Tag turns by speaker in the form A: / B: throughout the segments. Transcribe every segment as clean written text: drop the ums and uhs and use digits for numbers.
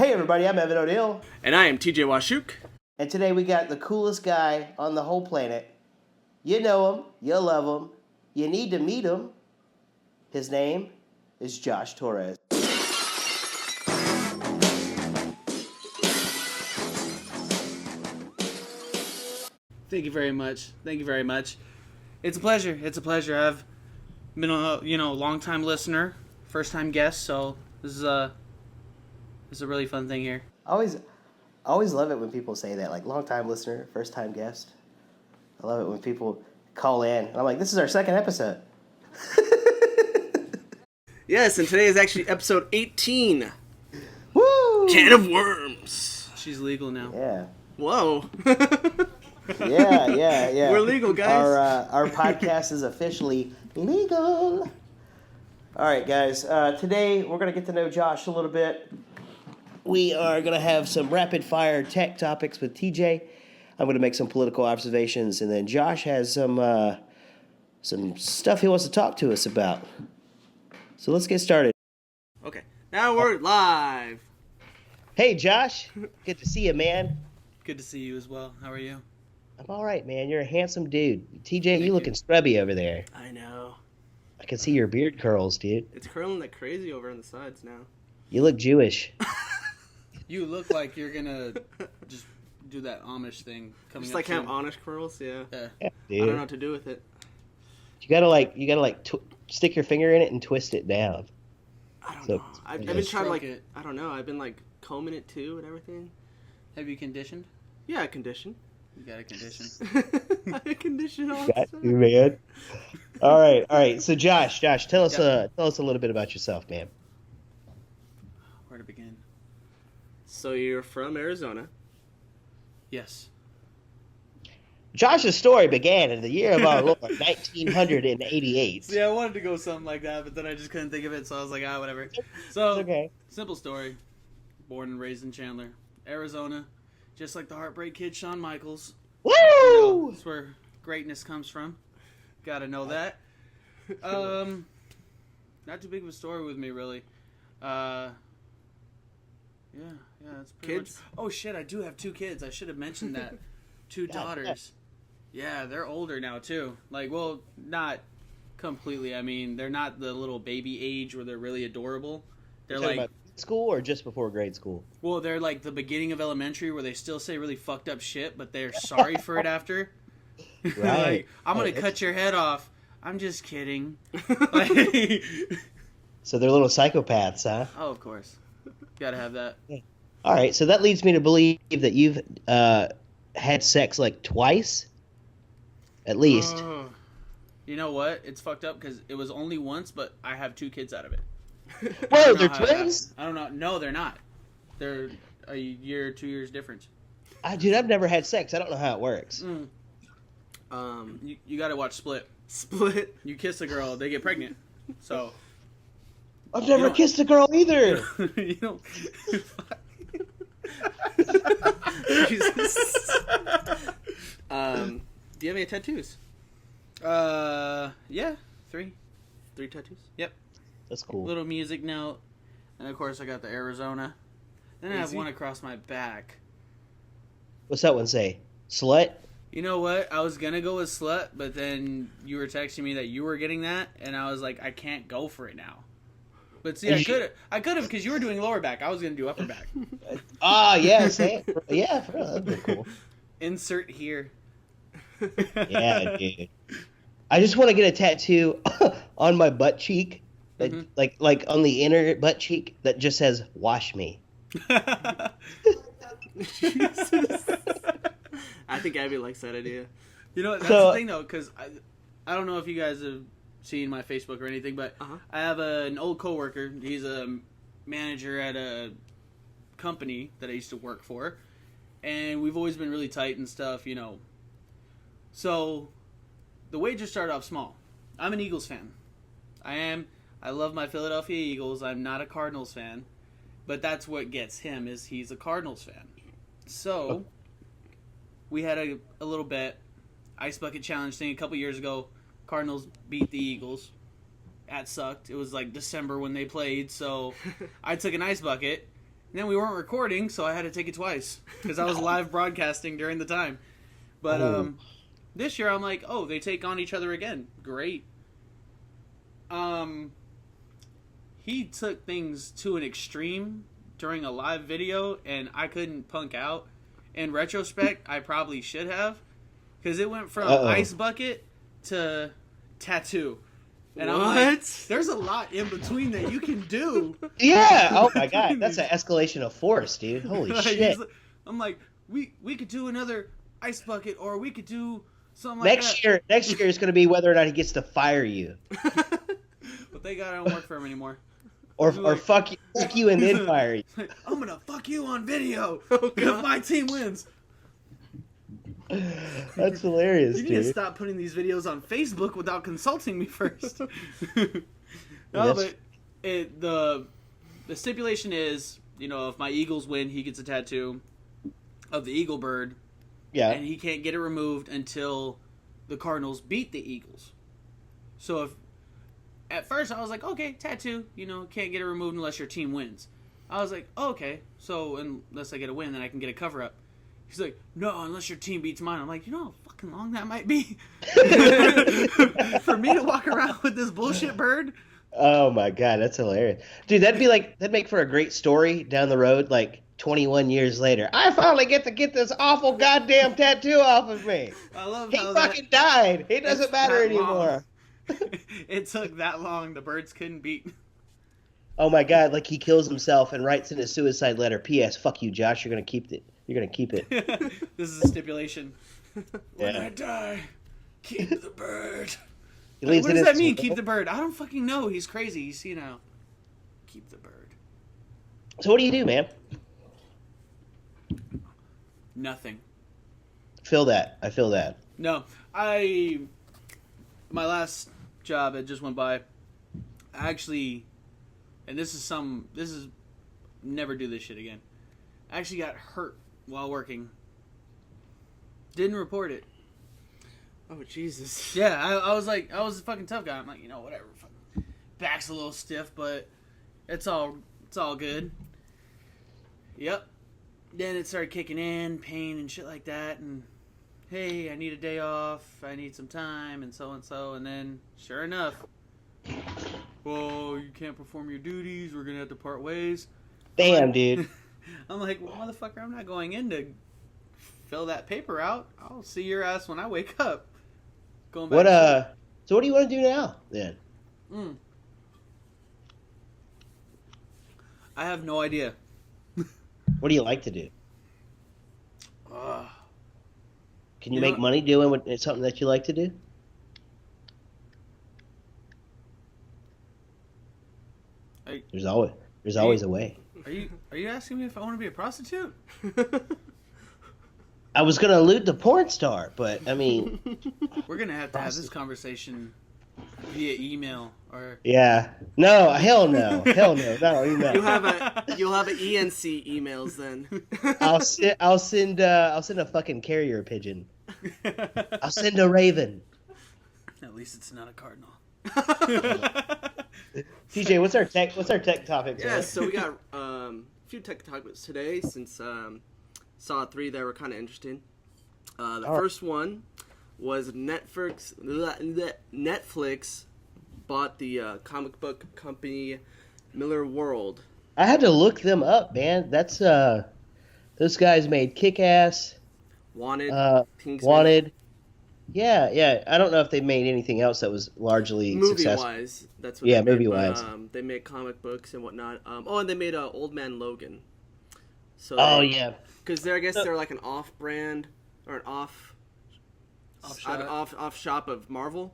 A: Hey everybody, I'm Evan O'Neill.
B: And I am TJ Wasiuk.
A: And today we got the coolest guy on the whole planet. You know him, you love him, you need to meet him. His name is Josh Torres.
B: Thank you very much. Thank you very much. It's a pleasure. It's a pleasure. I've been a long-time listener, first-time guest, so this is a really fun thing here.
A: I always love it when people say that, like long-time listener, first-time guest. I love it when people call in. And I'm like, this is our second episode.
B: Yes, and today is actually episode 18.
A: Woo!
B: Can of worms. She's legal now.
A: Yeah.
B: Whoa.
A: Yeah.
B: We're legal, guys.
A: Our podcast is officially legal. All right, guys. Today we're going to get to know Josh a little bit. We are going to have some rapid-fire tech topics with TJ. I'm going to make some political observations, and then Josh has some stuff he wants to talk to us about. So let's get started.
B: Okay, now we're live.
A: Hey, Josh. Good to see you, man.
B: Good to see you as well. How are you?
A: I'm all right, man. You're a handsome dude. TJ, you looking scrubby over there.
B: I know.
A: I can see your beard curls, dude.
B: It's curling like crazy over on the sides now.
A: You look Jewish.
C: You look like you're gonna just do that Amish thing.
B: Just like have Amish curls, yeah.
A: Yeah, dude.
B: I don't know what to do with it.
A: You gotta stick your finger in it and twist it down.
B: I don't know. I've been trying to I don't know. I've been combing it too and everything.
C: Have you conditioned?
B: Yeah, I condition.
C: You got a condition.
B: I condition all
A: Got you, man. All right. So Josh, tell us a little bit about yourself, man.
C: Where to begin?
B: So you're from Arizona?
C: Yes.
A: Josh's story began in the year of our Lord, 1988.
C: See, I wanted to go something like that, but then I just couldn't think of it, so I was like, whatever. So,
A: okay.
C: Simple story. Born and raised in Chandler, Arizona. Just like the Heartbreak Kid, Shawn Michaels.
A: Woo!
C: That's where greatness comes from. Gotta know that. Not too big of a story with me, really. Yeah, that's pretty much. Oh shit, I do have 2 kids. I should have mentioned that. 2 daughters. Yeah, they're older now too. Well, not completely. I mean, they're not the little baby age where they're really adorable. They're
A: about school or just before grade school?
C: Well, they're like the beginning of elementary where they still say really fucked up shit, but they're sorry for it after.
A: Right.
C: I'm gonna cut your head off. I'm just kidding.
A: So they're little psychopaths, huh?
C: Oh, of course. Gotta have that.
A: All right, so that leads me to believe that you've had sex twice, at least.
C: You know what? It's fucked up because it was only once, but I have 2 kids out of it.
A: Whoa, they're twins?
C: I don't know. No, they're not. They're a year, 2 years difference.
A: Dude, I've never had sex. I don't know how it works.
C: You got to watch Split. Split. You kiss a girl, they get pregnant. So.
A: I've never kissed a girl either.
C: You don't.
B: Jesus. Do you have any tattoos?
C: Yeah, 3.
B: 3 tattoos?
C: Yep.
A: That's cool.
C: Little music note, and of course I got the Arizona. Then I have
B: Easy.
C: one across my back.
A: What's that one say? Slut?
C: You know what? I was gonna go with slut, but then you were texting me that you were getting that, and I was like, I can't go for it now. But see, I could have because you were doing lower back. I was gonna do upper back.
A: Yeah, yeah, that'd be cool.
C: Insert here.
A: Yeah, dude. I just want to get a tattoo on my butt cheek, that, like on the inner butt cheek, that just says "Wash me."
B: Jesus. I think Abby likes that idea.
C: You know, that's the thing though, because I don't know if you guys have seen my Facebook or anything, but I have an old coworker. He's a manager at a company that I used to work for, and we've always been really tight and stuff, So the wager started off small. I'm an Eagles fan. I love my Philadelphia Eagles. I'm not a Cardinals fan, but that's what gets him is he's a Cardinals fan. So we had a little bet, ice bucket challenge thing a couple years ago. Cardinals beat the Eagles. That sucked. It was December when they played, so I took an ice bucket.
B: then we weren't recording, so I had to take it twice because I was live broadcasting during the time. But this year I'm like, oh, they take on each other again. Great. He took things to an extreme during a live video, and I couldn't punk out. In retrospect, I probably should have, because it went from ice bucket to tattoo. And I'm like, there's a lot in between that you can do.
A: Yeah. Oh my god, that's an escalation of force, dude. Holy shit.
B: I'm like, we could do another ice bucket, or we could do something like that.
A: Next year is going to be whether or not he gets to fire you.
B: But thank God I don't work for him anymore.
A: Or fuck you and then fire you.
B: I'm gonna fuck you on video if my team wins.
A: That's hilarious,
B: You
A: dude.
B: need to stop putting these videos on Facebook without consulting me first. But the stipulation is, if my Eagles win, he gets a tattoo of the Eagle bird.
A: Yeah.
B: And he can't get it removed until the Cardinals beat the Eagles. So if at first I was like, okay, tattoo, can't get it removed unless your team wins. I was like, oh, okay, so unless I get a win, then I can get a cover-up. He's like, no, unless your team beats mine. I'm like, you know how fucking long that might be? For me to walk around with this bullshit bird?
A: Oh my god, that's hilarious. Dude, that'd make for a great story down the road, like 21 years later. I finally get to get this awful goddamn tattoo off of me.
B: I love
A: he
B: how
A: fucking died. It doesn't matter anymore.
B: It took that long. The birds couldn't beat.
A: Oh my god, like he kills himself and writes in his suicide letter, P.S. Fuck you, Josh, you're gonna keep it. You're gonna keep it.
B: This is a stipulation. When I die, keep the bird. What does that mean, keep the bird? I don't fucking know. He's crazy. He's, keep the bird.
A: So what do you do, man?
B: Nothing.
A: I feel that.
B: No. My last job, it just went by. I actually, and this is never do this shit again. I actually got hurt while working. Didn't report it.
C: Oh, Jesus.
B: Yeah, I was a fucking tough guy. I'm like, whatever. Back's a little stiff, but it's all good. Yep. Then it started kicking in, pain and shit like that, and hey, I need a day off, I need some time, and so, and then, sure enough, well, you can't perform your duties, we're gonna have to part ways.
A: Damn, dude.
B: I'm like, well, motherfucker, I'm not going in to fill that paper out. I'll see your ass when I wake up. Going back.
A: So what do you want to do now, then?
B: I have no idea.
A: What do you like to do? Can you make money doing something that you like to do? There's always a way.
B: Are you asking me if I want to be a prostitute?
A: I was gonna allude to porn star, but I mean,
B: we're gonna have to have this conversation via email or.
A: Yeah. No. Hell no. No. Email.
C: You'll have an ENC emails then.
A: I'll send a fucking carrier pigeon. I'll send a raven.
B: At least it's not a cardinal.
A: TJ, what's our tech topics?
C: Yeah, so we got a few tech topics today since saw three that were kind of interesting. The first one was Netflix bought the comic book company Millarworld.
A: I had to look them up, man. That's those guys made Kick-Ass,
C: Wanted.
A: Wanted. Yeah. I don't know if they made anything else that was largely successful.
C: Movie-wise, that's what they made.
A: Movie-wise.
C: They made comic books and whatnot. And they made Old Man Logan. So
A: yeah.
C: Because I guess they're like an off-brand or an off shop of Marvel,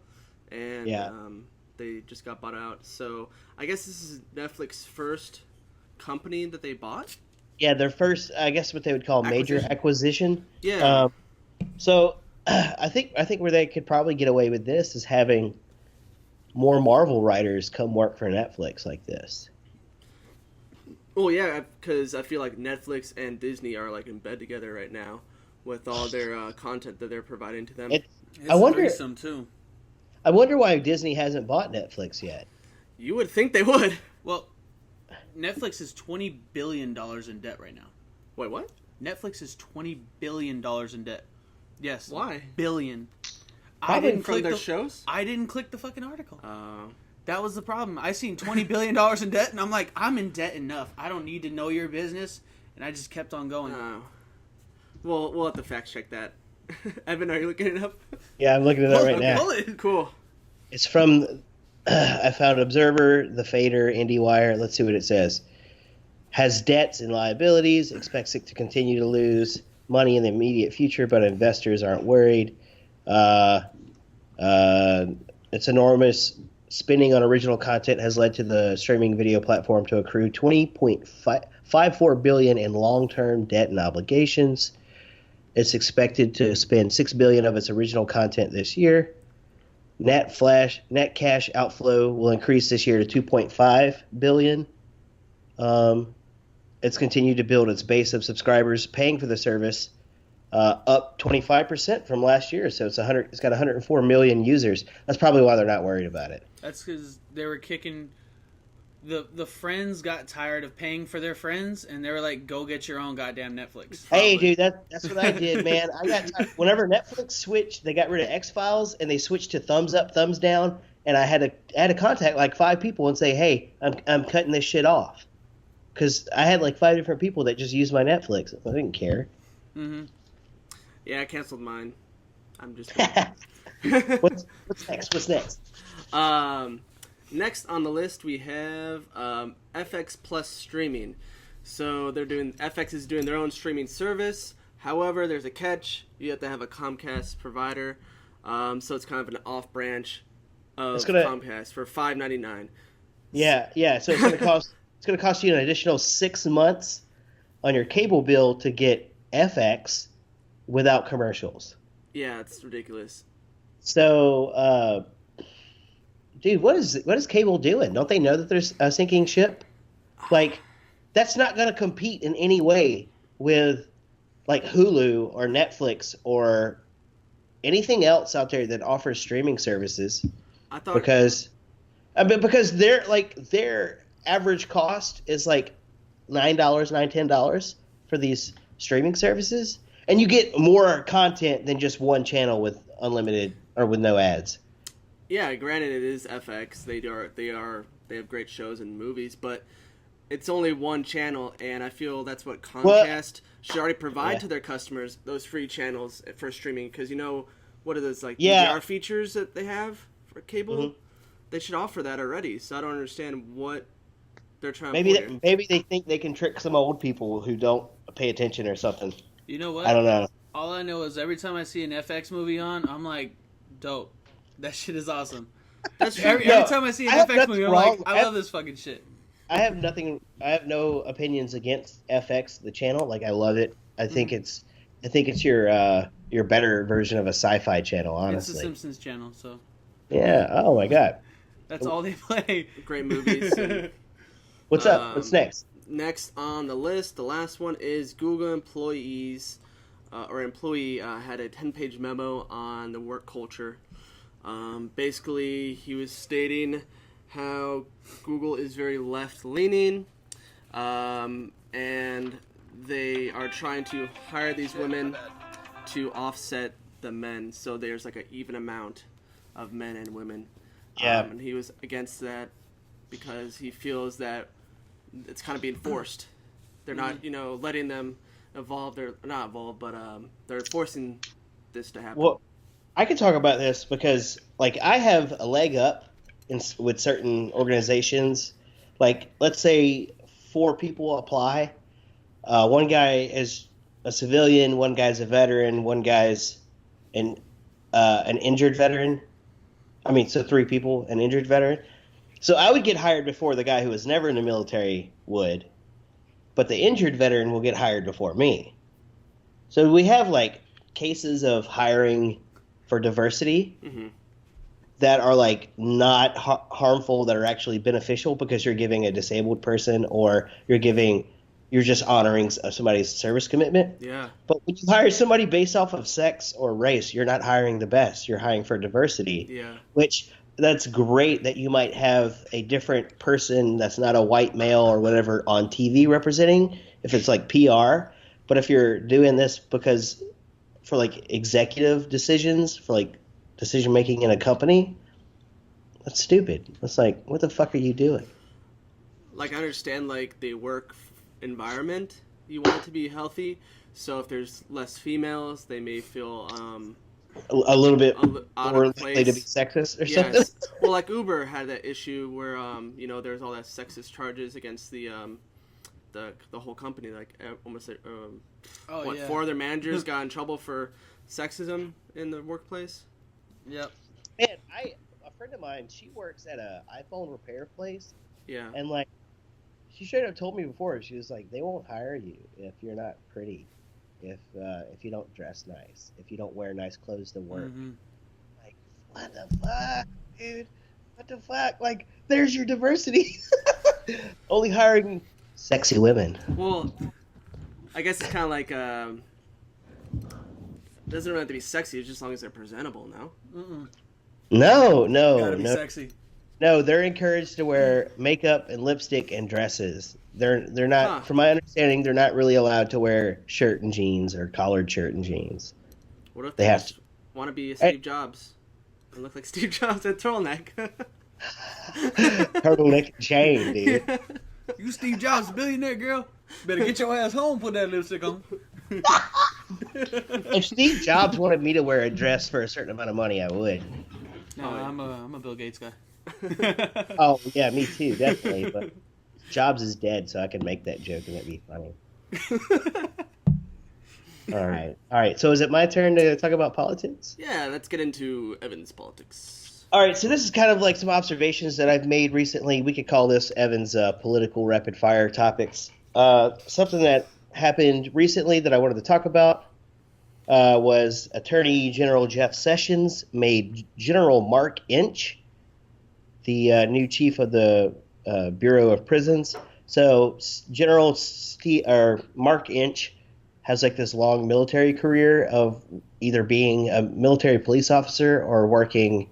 C: and they just got bought out. So I guess this is Netflix's first company that they bought.
A: Yeah, their first, I guess, what they would call major acquisition.
C: Yeah.
A: So I think where they could probably get away with this is having more Marvel writers come work for Netflix like this.
C: Well, yeah, because I feel like Netflix and Disney are like in bed together right now with all their content that they're providing to them.
A: I wonder
B: some too.
A: I wonder why Disney hasn't bought Netflix yet.
C: You would think they would.
B: Well, Netflix is $20 billion in debt right now.
C: Wait, what?
B: Netflix is $20 billion in debt. Yes.
C: Why?
B: Billion.
C: Probably from their shows?
B: I didn't click the fucking article.
C: Oh.
B: That was the problem. I seen $20 billion in debt, and I'm like, I'm in debt enough. I don't need to know your business. And I just kept on going.
C: Oh. Well, we'll have to fact check that. Evan, are you looking it up?
A: Yeah, I'm looking it up right now.
C: Cool.
A: It's from, I found Observer, The Fader, IndieWire. Let's see what it says. Has debts and liabilities, expects it to continue to lose money in the immediate future, but investors aren't worried. It's enormous. Spending on original content has led to the streaming video platform to accrue $20.54 billion in long-term debt and obligations. It's expected to spend $6 billion of its original content this year. Net cash outflow will increase this year to $2.5 billion. It's continued to build its base of subscribers paying for the service, up 25% from last year. So it's got 104 million users. That's probably why they're not worried about it.
B: That's because they were kicking. The friends got tired of paying for their friends, and they were like, "Go get your own goddamn Netflix."
A: Hey, dude, that's what I did, man. I got tired. Whenever Netflix switched, they got rid of X-Files and they switched to thumbs up, thumbs down, and I had to contact like 5 people and say, "Hey, I'm cutting this shit off," because I had like 5 different people that just used my Netflix. I didn't care.
B: Mm-hmm.
C: Yeah, I canceled mine. I'm just.
A: What's next? What's next?
C: Next on the list we have FX Plus streaming. So FX is doing their own streaming service. However, there's a catch. You have to have a Comcast provider. So it's kind of an off branch of Comcast for $5.99.
A: Yeah. So it's gonna cost you an additional 6 months on your cable bill to get FX without commercials.
C: Yeah, it's ridiculous.
A: So, dude, what is cable doing? Don't they know that there's a sinking ship? Like, that's not going to compete in any way with like Hulu or Netflix or anything else out there that offers streaming services. Because their average cost is like $9, for these streaming services, and you get more content than just one channel with unlimited or with no ads.
C: Yeah, granted it is FX. They have great shows and movies, but it's only one channel, and I feel that's what Comcast should already provide to their customers, those free channels for streaming, because what are those like DVR features that they have for cable? Mm-hmm. They should offer that already. So I don't understand what they're trying to do.
A: Maybe they think they can trick some old people who don't pay attention or something.
B: You know what?
A: I don't know.
B: All I know is every time I see an FX movie on, I'm like, dope. That shit is awesome. That's true. Every time I see an FX movie, I'm like, I love this fucking shit.
A: I have no opinions against FX, the channel. Like, I love it. I think it's your better version of a sci-fi channel, honestly.
B: It's the Simpsons channel, so.
A: Yeah. Oh my god.
B: That's all they play.
C: Great movies.
A: What's up? What's next?
C: Next on the list, the last one is Google employee had a 10-page memo on the work culture. Basically, he was stating how Google is very left-leaning, and they are trying to hire these women to offset the men, so there's like an even amount of men and women.
A: Yeah.
C: And he was against that because he feels that it's kind of being forced. They're not, letting them evolve. They're not evolve, but they're forcing this to happen.
A: Well, I can talk about this because, like, I have a leg up with certain organizations. Like, let's say 4 people apply. One guy is a civilian, one guy's a veteran, one guy's an injured veteran. So 3 people, an injured veteran. So I would get hired before the guy who was never in the military would, but the injured veteran will get hired before me. So we have, like, cases of hiring for diversity that are, like, not harmful, that are actually beneficial because you're giving a disabled person or you're just honoring somebody's service commitment.
C: Yeah. But
A: when you hire somebody based off of sex or race, you're not hiring the best. You're hiring for diversity.
C: Yeah.
A: Which that's great that you might have a different person that's not a white male or whatever on TV representing, if it's like PR. But if you're doing this because for like executive decisions, for like decision making in a company, that's stupid. It's like, what the fuck are you doing?
D: Like, I understand, like, the work environment, you want it to be healthy. So if there's less females, they may feel
A: A little bit
D: out
A: more
D: of
A: likely to be
D: place.
A: sexist or something.
D: Yes. Well, like Uber had that issue where there's all that sexist charges against the whole company. Like almost four of their managers got in trouble for sexism in the workplace.
B: Yep.
A: Man, a friend of mine, she works at a iPhone repair place,
D: Yeah.
A: and like, she straight up told me before, she was like, they won't hire you if you're not pretty, if you don't dress nice, if you don't wear nice clothes to work.
B: Mm-hmm.
A: Like, what the fuck, dude? What the fuck? Like, there's your diversity. Only hiring sexy women.
D: Well, I guess it's kind of like doesn't really have to be sexy, just as long as they're presentable. No.
B: Mm-mm.
A: No,
B: Gotta be
A: no.
B: sexy.
A: No, they're encouraged to wear makeup and lipstick and dresses. They're not,
D: Huh.
A: from my understanding, they're not really allowed to wear shirt and jeans or collared shirt and jeans.
D: What if
A: They
D: they
A: have
D: just want to be Steve Jobs and look like Steve Jobs at turtleneck?
A: Turtleneck and chain, dude.
B: You Steve Jobs, billionaire girl. Better get your ass home. Put that lipstick on.
A: If Steve Jobs wanted me to wear a dress for a certain amount of money, I would.
B: No, I'm a Bill Gates guy.
A: Oh, yeah, me too, definitely. But Jobs is dead, so I can make that joke and it'd be funny. All right. So is it my turn to talk about politics?
D: Yeah, let's get into Evan's politics.
A: All right, so this is kind of like some observations that I've made recently. We could call this Evan's political rapid fire topics. Something that happened recently that I wanted to talk about was Attorney General Jeff Sessions made General Mark Inch the new chief of the Bureau of Prisons. So General Mark Inch has like this long military career of either being a military police officer or working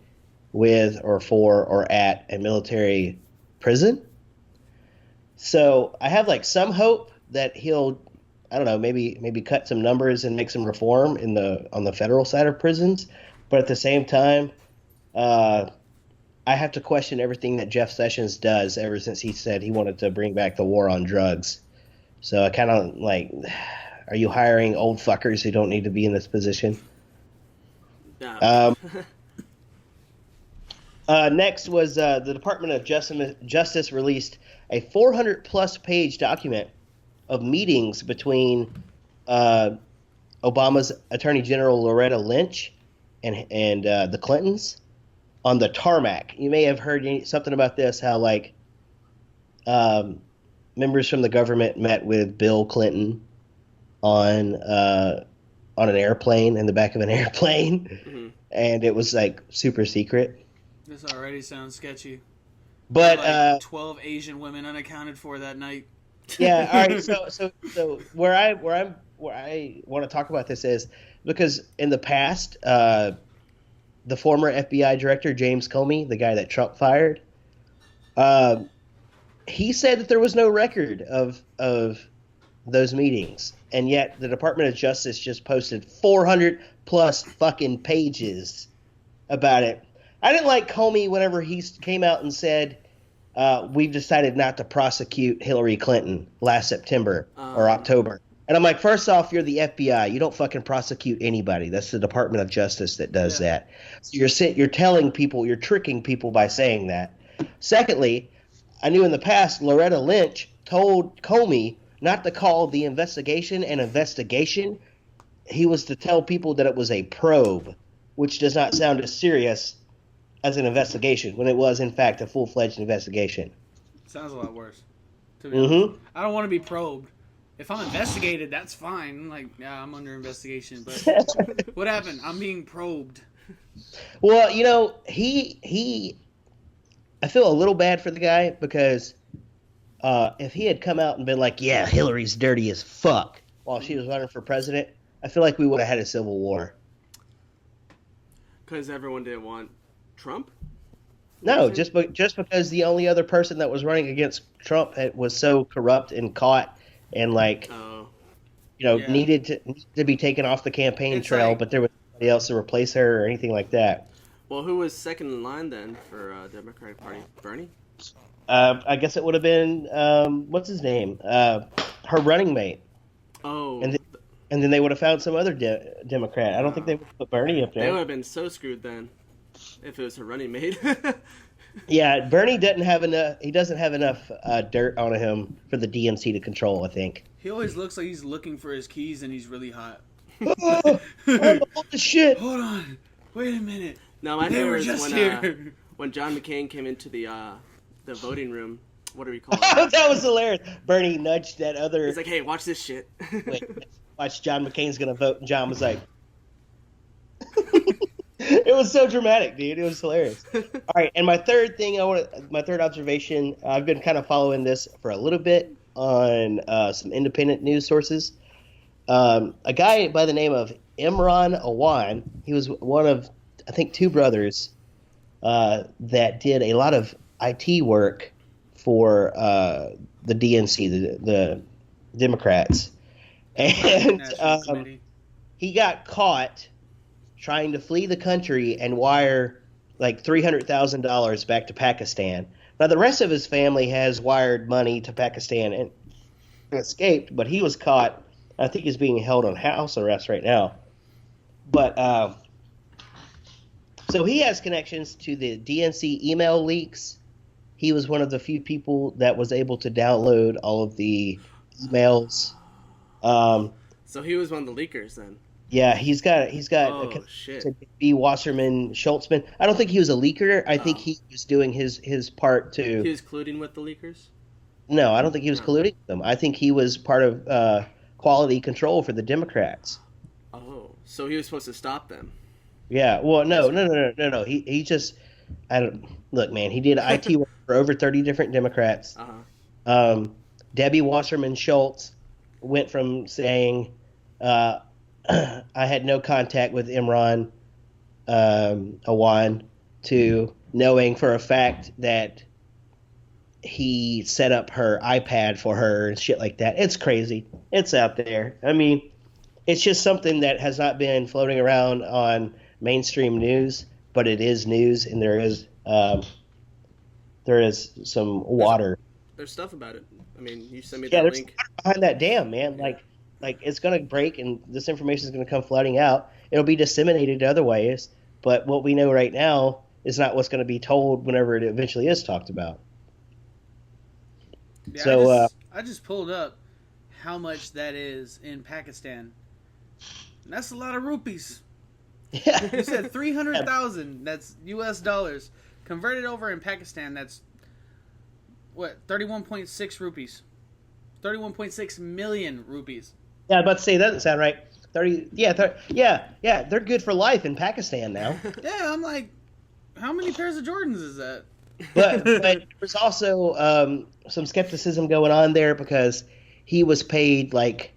A: with or for or at a military prison. So I have like some hope that he'll, I don't know, maybe cut some numbers and make some reform on the federal side of prisons. But at the same time, I have to question everything that Jeff Sessions does ever since he said he wanted to bring back the war on drugs. So I kind of like, are you hiring old fuckers who don't need to be in this position?
D: Yeah.
A: Next was the Department of Justice released a 400-plus page document of meetings between Obama's Attorney General Loretta Lynch and the Clintons on the tarmac. You may have heard something about this, how like members from the government met with Bill Clinton on an airplane, in the back of an airplane,
D: Mm-hmm.
A: and it was like super secret.
B: This already sounds sketchy.
A: But
B: Like 12 Asian women unaccounted for that night.
A: yeah, all right. So where I want to talk about this is because in the past, the former FBI director James Comey, the guy that Trump fired, he said that there was no record of those meetings, and yet the Department of Justice just posted 400 plus fucking pages about it. I didn't like Comey whenever he came out and said, we've decided not to prosecute Hillary Clinton last September or October. And I'm like, first off, you're the FBI. You don't fucking prosecute anybody. That's the Department of Justice that does that. So you're telling people, you're tricking people by saying that. Secondly, I knew in the past Loretta Lynch told Comey not to call the investigation an investigation. He was to tell people that it was a probe, which does not sound as serious as an investigation when it was, in fact, a full-fledged investigation.
B: Sounds a lot worse. To be honest. I don't want to be probed. If I'm investigated, that's fine. I'm like, yeah, I'm under investigation. But what happened? I'm being probed.
A: Well, you know, I feel a little bad for the guy because if he had come out and been like, yeah, Hillary's dirty as fuck while she was running for president, I feel like we would have had a civil war.
D: Because everyone didn't want Trump?
A: No, just because the only other person that was running against Trump was so corrupt and caught and like
D: Oh,
C: Yeah.
A: needed to be taken off the campaign
C: It's
A: trail,
C: like
A: but there was nobody else to replace her or anything like that.
D: well, who was second in line then for Democratic Party? Bernie.
A: I guess it would have been what's his name, her running mate,
D: Oh,
A: and and then they would have found some other Democrat. I don't think they would put Bernie up
D: they would
A: there.
D: have been so screwed then if it was her running mate.
A: Yeah, Bernie doesn't have enough. He doesn't have enough dirt on him for the DNC to control. I think.
C: he always looks like he's looking for his keys and he's really hot.
A: Oh, all the shit.
C: Hold on. Wait a minute.
D: No, my
C: They
D: favorite
C: were
D: was
C: just
D: when
C: here.
D: when John McCain came into the voting room. What do we call
A: Oh,
D: it?
A: that was hilarious. Bernie nudged that other.
D: He's like, "Hey, watch this shit."
A: Wait, watch, John McCain's gonna vote, and John was like, it was so dramatic, dude. It was hilarious. All right, and my third observation. I've been kind of following this for a little bit on some independent news sources. A guy by the name of Imran Awan. He was one of, I think, two brothers that did a lot of IT work for the DNC, the Democrats, and
C: National Committee.
A: he got caught trying to flee the country and wire like $300,000 back to Pakistan. Now the rest of his family has wired money to Pakistan and escaped, but he was caught. I think he's being held on house arrest right now. But so he has connections to the DNC email leaks. He was one of the few people that was able to download all of the emails.
D: So he was one of the leakers then.
A: Yeah, he's got
D: Oh,
A: a connection
D: shit.
A: to B. Wasserman Schultzman. I don't think he was a leaker. I think he was doing his part to.
D: He was colluding with the leakers.
A: No, I don't think he was colluding with them. I think he was part of quality control for the Democrats.
D: Oh, so he was supposed to stop them.
A: Yeah. Well, no. He just. I don't look, man. He did IT work for over 30 different Democrats. Debbie Wasserman Schultz went from saying, I had no contact with Imran Awan to knowing for a fact that he set up her iPad for her and shit like that. It's crazy. It's out there. I mean, it's just something that has not been floating around on mainstream news, but it is news, and there is some water.
D: There's stuff about it. I mean, you sent me
A: Yeah,
D: that
A: there's
D: link.
A: water behind that dam, man. Like it's gonna break, and this information is gonna come flooding out. It'll be disseminated other ways, but what we know right now is not what's going to be told whenever it eventually is talked about.
C: Yeah,
A: So,
C: I just pulled up how much that is in Pakistan. And that's a lot of rupees.
A: Yeah.
C: You said 300,000. That's U.S. dollars. Converted over in Pakistan, that's what, 31.6 rupees. 31.6 million rupees.
A: Yeah, I was about to say that doesn't sound right. 30. Yeah. They're good for life in Pakistan now.
C: Yeah, I'm like, how many pairs of Jordans is that?
A: But there's also some skepticism going on there because he was paid like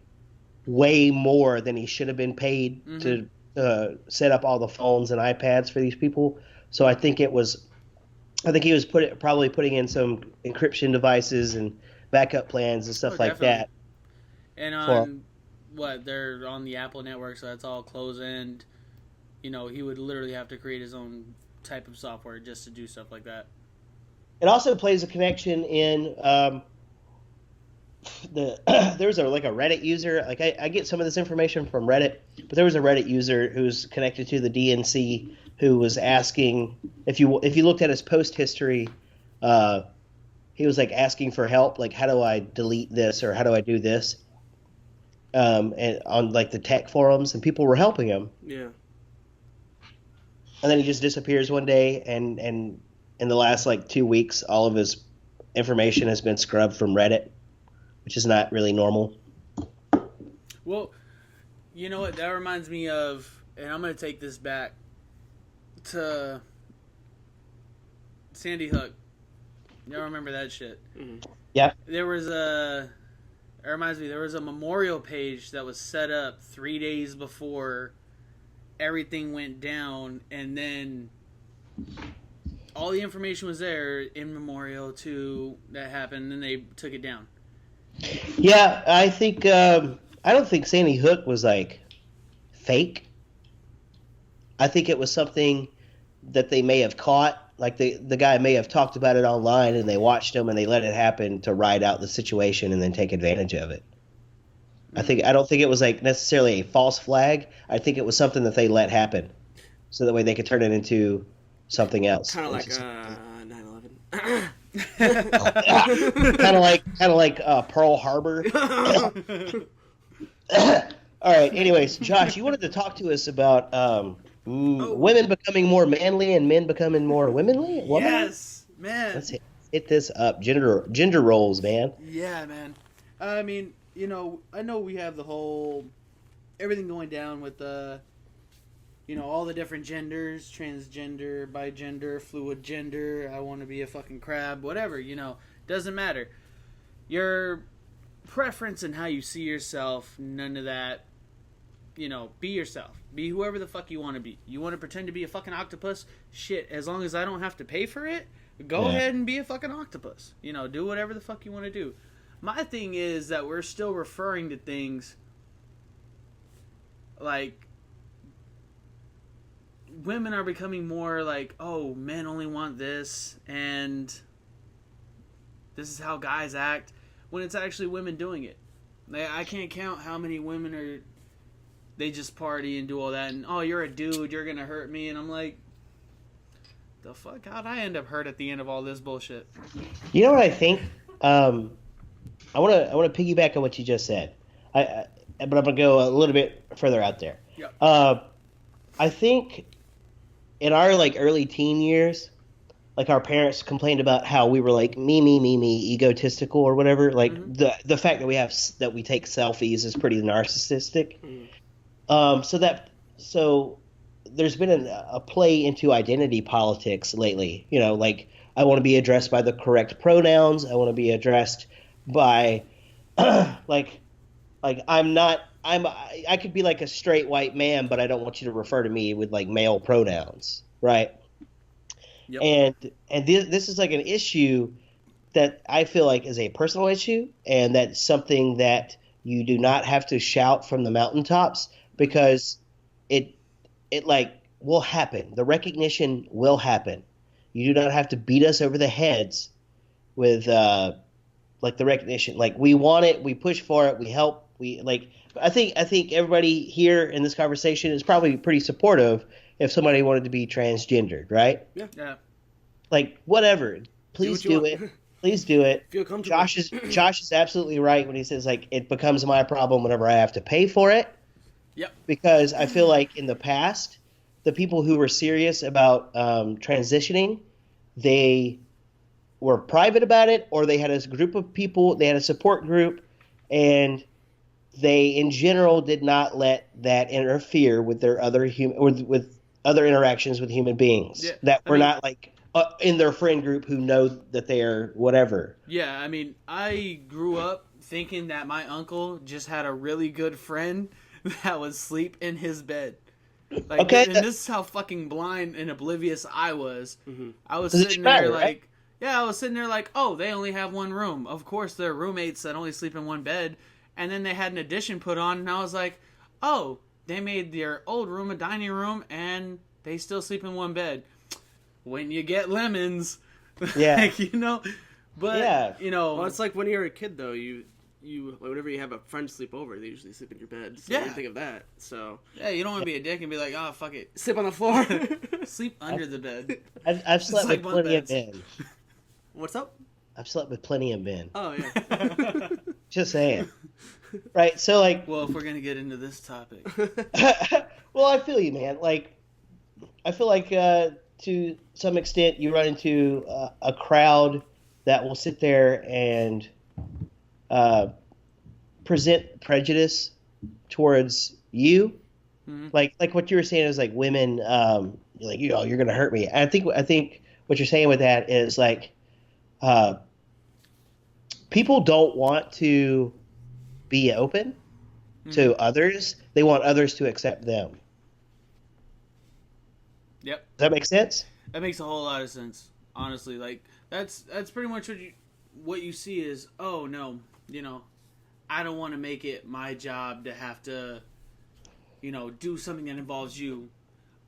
A: way more than he should have been paid to set up all the phones and iPads for these people. So I think he was probably putting in some encryption devices and backup plans and stuff like that.
C: And on they're on the Apple network, so that's all closed end. You know, he would literally have to create his own type of software just to do stuff like that.
A: It also plays a connection in there's a Reddit user. Like I get some of this information from Reddit, but there was a Reddit user who's connected to the DNC who was asking if you looked at his post history, he was like asking for help, like how do I delete this or how do I do this, and on like the tech forums, and people were helping him.
D: Yeah.
A: And then he just disappears one day, and in the last like 2 weeks, all of his information has been scrubbed from Reddit, which is not really normal.
C: Well, you know what? That reminds me of, and I'm going to take this back to Sandy Hook. Y'all remember that shit?
D: Mm-hmm.
A: Yeah.
C: There was a memorial page that was set up 3 days before everything went down, and then all the information was there in memorial to that happened, and they took it down.
A: Yeah, I think I don't think Sandy Hook was like fake. I think it was something that they may have caught. Like the guy may have talked about it online, and they watched him and they let it happen to ride out the situation and then take advantage of it. I don't think it was like necessarily a false flag. I think it was something that they let happen, so that way they could turn it into something else.
D: Kind of like 9/11.
A: kind of like Pearl Harbor. All right. Anyways, Josh, you wanted to talk to us about women becoming more manly and men becoming more womanly.
C: Yes, man.
A: Let's hit this up. Gender roles, man.
C: Yeah, man. I mean, I know we have the whole everything going down with all the different genders, transgender, bigender, fluid gender, I want to be a fucking crab, whatever, doesn't matter. Your preference and how you see yourself, none of that, be yourself. Be whoever the fuck you want to be. You want to pretend to be a fucking octopus? Shit, as long as I don't have to pay for it, go ahead and be a fucking octopus. Do whatever the fuck you want to do. My thing is that we're still referring to things like women are becoming more like, oh, men only want this, and this is how guys act, when it's actually women doing it. I can't count how many women they just party and do all that, and, oh, you're a dude, you're gonna hurt me, and I'm like, the fuck, how'd I end up hurt at the end of all this bullshit?
A: You know what I think? I want to piggyback on what you just said, but I'm gonna go a little bit further out there.
C: Yep.
A: I think in our early teen years, our parents complained about how we were me, egotistical or whatever. The fact that we take selfies is pretty narcissistic. So there's been a play into identity politics lately. I want to be addressed by the correct pronouns. I want to be addressed by I could be a straight white man, but I don't want you to refer to me with male pronouns, right? Yep. And this is an issue that I feel is a personal issue, and that's something that you do not have to shout from the mountaintops, because it will happen. The recognition will happen. You do not have to beat us over the heads with the recognition. We want it, we push for it, we help, I think everybody here in this conversation is probably pretty supportive if somebody wanted to be transgendered, right?
C: Yeah.
A: Whatever. Please do it. Please do it.
D: Feel comfortable.
A: Josh is absolutely right when he says it becomes my problem whenever I have to pay for it.
C: Yep.
A: Because I feel in the past, the people who were serious about transitioning, they were private about it, or they had a group of people, they had a support group, and they in general did not let that interfere with their other with other interactions with human beings that were not in their friend group who know that they are whatever.
C: Yeah, I mean, I grew up thinking that my uncle just had a really good friend that would sleep in his bed.
A: Okay.
C: And this is how fucking blind and oblivious I was.
D: Mm-hmm.
C: I was sitting there
A: right?
C: I was sitting there oh, they only have one room. Of course, they're roommates that only sleep in one bed. And then they had an addition put on, and I was like, oh, they made their old room a dining room, and they still sleep in one bed. When you get lemons,
A: yeah,
C: but
A: yeah.
D: Well, it's like when you're a kid though, you whenever you have a friend sleep over, they usually sleep in your bed. So you think of that. So
C: yeah, you don't want to be a dick and be like, oh, fuck it,
D: sleep on the floor,
C: sleep under the bed.
A: I've slept with plenty of men.
D: What's up?
A: I've slept with plenty of men.
D: Oh yeah.
A: Just saying. Right, so
C: well, if we're gonna get into this topic,
A: well, I feel you, man. I feel to some extent you run into a crowd that will sit there and present prejudice towards you. Mm-hmm. Like what you were saying is women, you're gonna hurt me. I think what you're saying with that is people don't want to be open to others. They want others to accept them.
C: Yep.
A: Does that make sense?
C: That makes a whole lot of sense. Honestly, like that's pretty much what you see is, oh no, I don't want to make it my job to have to, do something that involves you.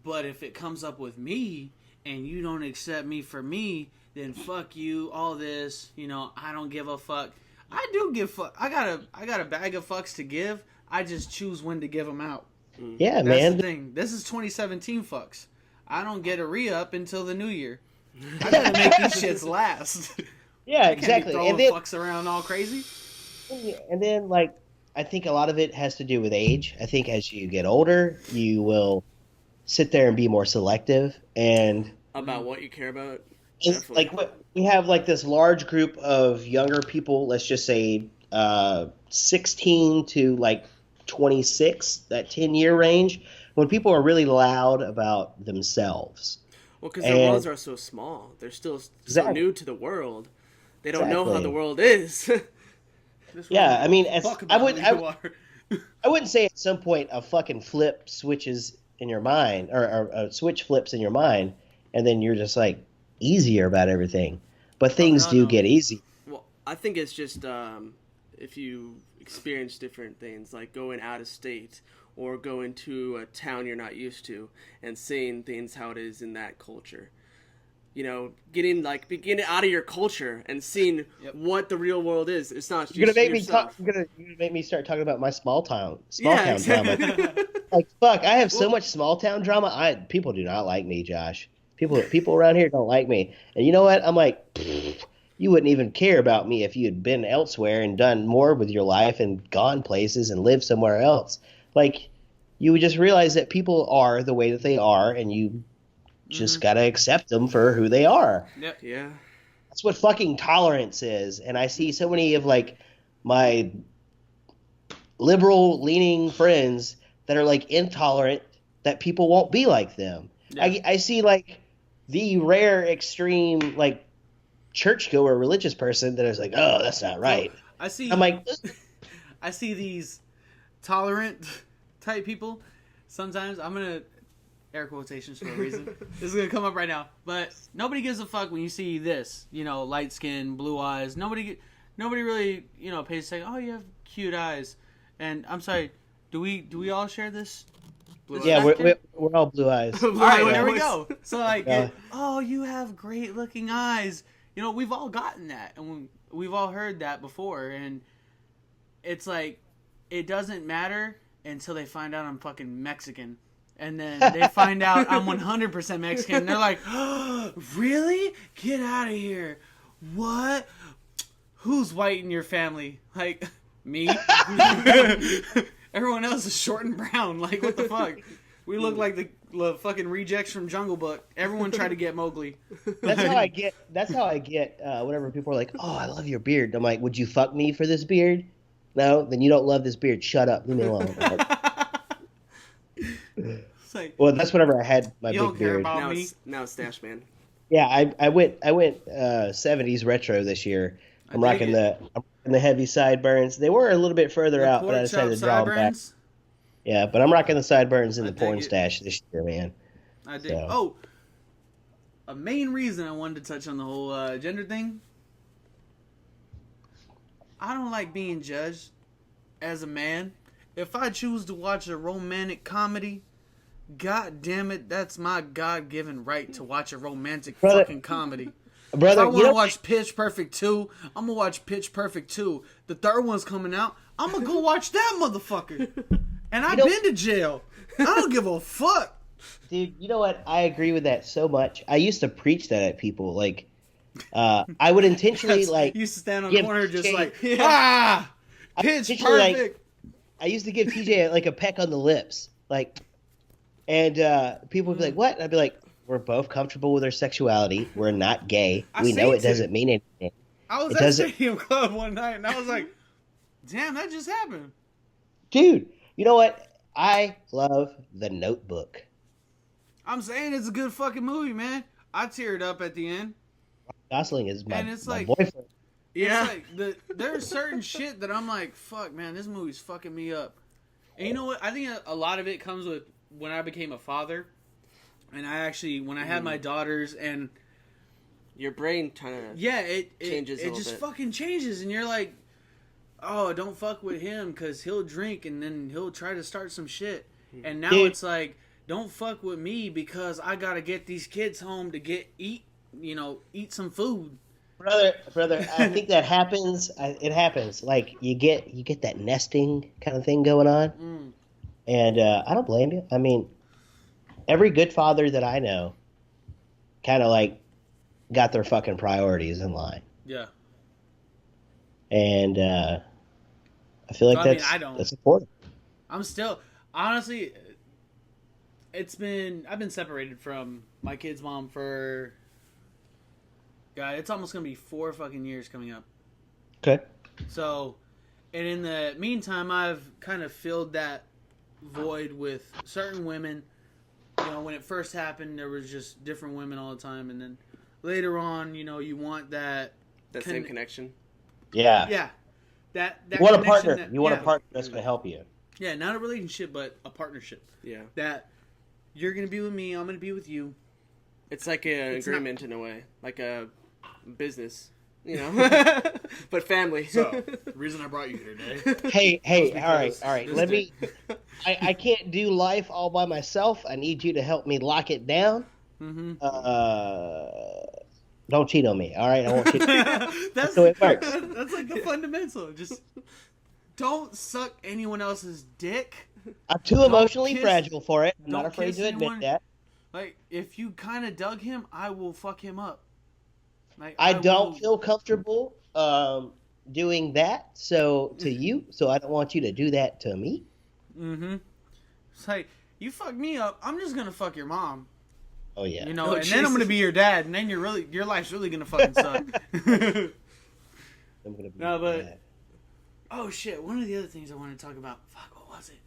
C: But if it comes up with me and you don't accept me for me, then fuck you. All this, I don't give a fuck. I do give fuck. I got a bag of fucks to give. I just choose when to give them out.
A: Yeah,
C: That's
A: man.
C: the thing. This is 2017 fucks. I don't get a re-up until the new year. I gotta make these shits last.
A: Yeah,
C: Can't
A: exactly.
C: be throwing fucks around all crazy.
A: And then, like, I think a lot of it has to do with age. I think as you get older, you will sit there and be more selective and
D: about what you care about.
A: Like we have like this large group of younger people. Let's just say 16 to like 26, that 10-year range, when people are really loud about themselves.
D: Well, because their worlds are so small. They're still so new to the world. They don't know how the world is.
A: Yeah, I mean, I wouldn't say at some point a fucking flip switches in your mind, or a switch flips in your mind, and then you're just like easier about everything. But things do get easy.
D: Well, I think it's just if you experience different things, like going out of state or going to a town you're not used to and seeing things how it is in that culture. Getting out of your culture and seeing what the real world is. It's not just yourself.
A: You're gonna make me start talking about my small town drama. Like, fuck, I have so much small town drama. People do not like me, Josh. People around here don't like me. And you know what? I'm like, you wouldn't even care about me if you had been elsewhere and done more with your life and gone places and lived somewhere else. Like, you would just realize that people are the way that they are, and you just gotta accept them for who they are.
C: Yep.
D: Yeah.
A: That's what fucking tolerance is. And I see so many of like my liberal leaning friends that are like intolerant that people won't be like them. Yeah. I see like the rare extreme like churchgoer religious person that is like, oh, that's not right. I'm like,
C: I see these tolerant type people. Sometimes I'm gonna air quotations for a reason. This is gonna come up right now, but nobody gives a fuck when you see this. Light skin, blue eyes. Nobody really pays attention. Oh, you have cute eyes. And I'm sorry, do we all share this?
A: We're all blue eyes.
C: All right, there we go. So like, oh, you have great looking eyes. We've all gotten that, and we've all heard that before. And it's like, it doesn't matter until they find out I'm fucking Mexican. And then they find out I'm 100% Mexican. And they're like, oh, really? Get out of here. What? Who's white in your family? Like, me? Everyone else is short and brown. Like, what the fuck? We look like the fucking rejects from Jungle Book. Everyone tried to get Mowgli.
A: That's how I get whenever people are like, oh, I love your beard. I'm like, would you fuck me for this beard? No? Then you don't love this beard. Shut up. Leave me alone.
C: Like,
A: well, that's whenever I had my big beard.
D: Now it's Stash Man.
A: Yeah, I went 70s retro this year. I'm rocking the heavy sideburns. They were a little bit further out, but I decided to draw them back. Yeah, but I'm rocking the sideburns and the porn stash this year, man.
C: I dig. So. Oh, a main reason I wanted to touch on the whole gender thing. I don't like being judged as a man. If I choose to watch a romantic comedy, God damn it, that's my God-given right to watch a romantic fucking comedy.
A: Brother,
C: if I want to watch Pitch Perfect 2, I'm going to watch Pitch Perfect 2. The third one's coming out, I'm going to go watch that motherfucker. And I've been to jail. I don't give a fuck.
A: Dude, you know what? I agree with that so much. I used to preach that at people. Like, I would intentionally,
C: you used to stand on the corner just like, Pitch Perfect.
A: I used to give TJ like a peck on the lips. Like, and people would be like, what? And I'd be like, we're both comfortable with our sexuality. We're not gay. We know it doesn't mean anything.
C: I was at Stadium Club one night, and I was like, damn, that just happened.
A: Dude, you know what? I love The Notebook.
C: I'm saying it's a good fucking movie, man. I teared up at the end.
A: Gosling is my
C: like,
A: boyfriend.
C: Yeah. Like there's certain shit that I'm like, fuck, man, this movie's fucking me up. And you know what? I think a lot of it comes with when I became a father. And I actually, when I had my daughters, and
D: your brain kind of
C: it
D: changes.
C: It just fucking changes, and you're like, oh, don't fuck with him because he'll drink and then he'll try to start some shit. And now it's like, don't fuck with me because I gotta get these kids home to eat some food.
A: Brother, I think that happens. It happens. Like you get that nesting kind of thing going on, and I don't blame you. I mean, every good father that I know, kind of like, got their fucking priorities in line.
C: Yeah.
A: And I feel like that's important.
C: I'm still, honestly, I've been separated from my kid's mom for, God, it's almost going to be 4 fucking years coming up.
A: Okay.
C: So, and in the meantime, I've kind of filled that void with certain women. You know, when it first happened, there was just different women all the time. And then later on, you want that
D: same connection.
A: Yeah.
C: Yeah. That
A: you want a partner. You want a partner that's going to help you.
C: Yeah, not a relationship, but a partnership.
D: Yeah.
C: That you're going to be with me, I'm going to be with you.
D: It's like an agreement in a way. Like a business, but family.
C: So, the reason I brought you here today.
A: Hey, all right. Let me... I can't do life all by myself. I need you to help me lock it down.
C: Mm-hmm.
A: Don't cheat on me, all right? I won't cheat.
C: That's
A: so it works.
C: That's like the fundamental. Just don't suck anyone else's dick.
A: I'm too emotionally fragile for it. I'm not afraid to admit that.
C: Like, if you kind of dug him, I will fuck him up. Like,
A: I don't feel comfortable doing that to you, so I don't want you to do that to me.
C: Mm-hmm. It's like, you fuck me up, I'm just going to fuck your mom.
A: Oh, yeah.
C: And then I'm going to be your dad, and then your life's really going to fucking suck.
A: I'm going to be your dad.
C: Oh, shit, one of the other things I wanted to talk about, what was it?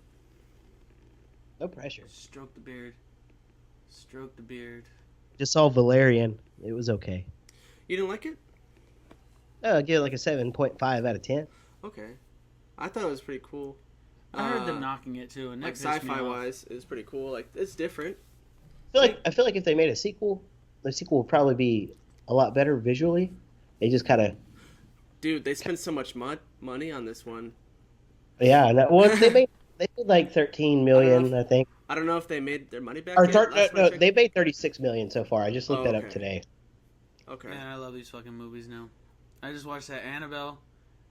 A: No pressure.
C: Stroke the beard.
A: Just saw Valerian. It was okay.
D: You didn't like it?
A: I'll give it like a 7.5 out of 10.
D: Okay. I thought it was pretty cool.
C: I heard them knocking it too, and
D: like sci-fi wise, it's pretty cool. Like, it's different.
A: I feel like if they made a sequel, the sequel would probably be a lot better visually. They just kind of...
D: Dude, they spent so much money on this one.
A: Yeah, they made like $13 million, I think.
D: I don't know if they made their money back.
A: No, they made $36 million so far. I just looked that up today.
D: Okay.
C: Man, I love these fucking movies now. I just watched that Annabelle.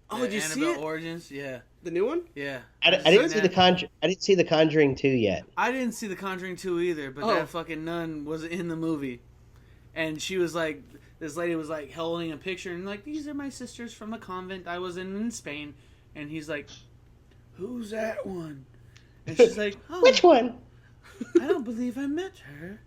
D: Oh, did you see it?
C: Origins, yeah.
D: The new one?
C: Yeah.
A: I didn't see I didn't see The Conjuring 2 yet.
C: I didn't see The Conjuring 2 either, but that fucking nun was in the movie. And she was like, this lady was like holding a picture and like, these are my sisters from the convent I was in Spain. And he's like, who's that one? And she's like, oh,
A: which one?
C: I don't believe I met her.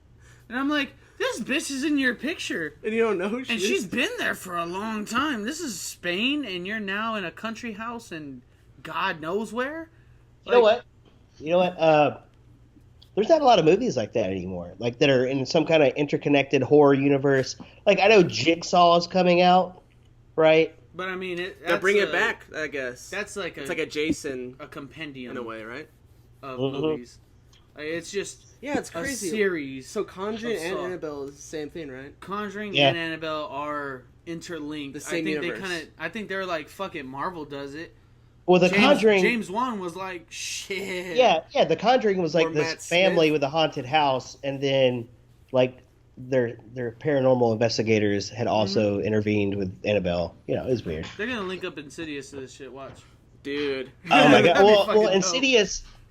C: And I'm like, this bitch is in your picture.
D: And you don't know who she is?
C: And she's been there for a long time. This is Spain, and you're now in a country house in God knows where?
A: You know what? There's not a lot of movies like that anymore. Like, that are in some kind of interconnected horror universe. Like, I know Jigsaw is coming out, right?
C: But, I mean...
D: They'll bring it back, I guess.
C: That's like
D: it's like a Jason...
C: A compendium.
D: In a way, right?
C: Of movies. It's just...
D: Yeah, it's crazy.
C: A series.
D: So Conjuring and Annabelle is the same thing, right?
C: Conjuring and Annabelle are interlinked.
D: The same universe.
C: I think they're like, fuck it, Marvel does it.
A: Well, Conjuring...
C: James Wan was like, shit.
A: Yeah, The Conjuring was like
D: or
A: this family with a haunted house, and then, like, their paranormal investigators had also intervened with Annabelle. You know, it was weird.
C: They're gonna link up Insidious to this shit, watch.
D: Dude.
A: Oh my god. Well,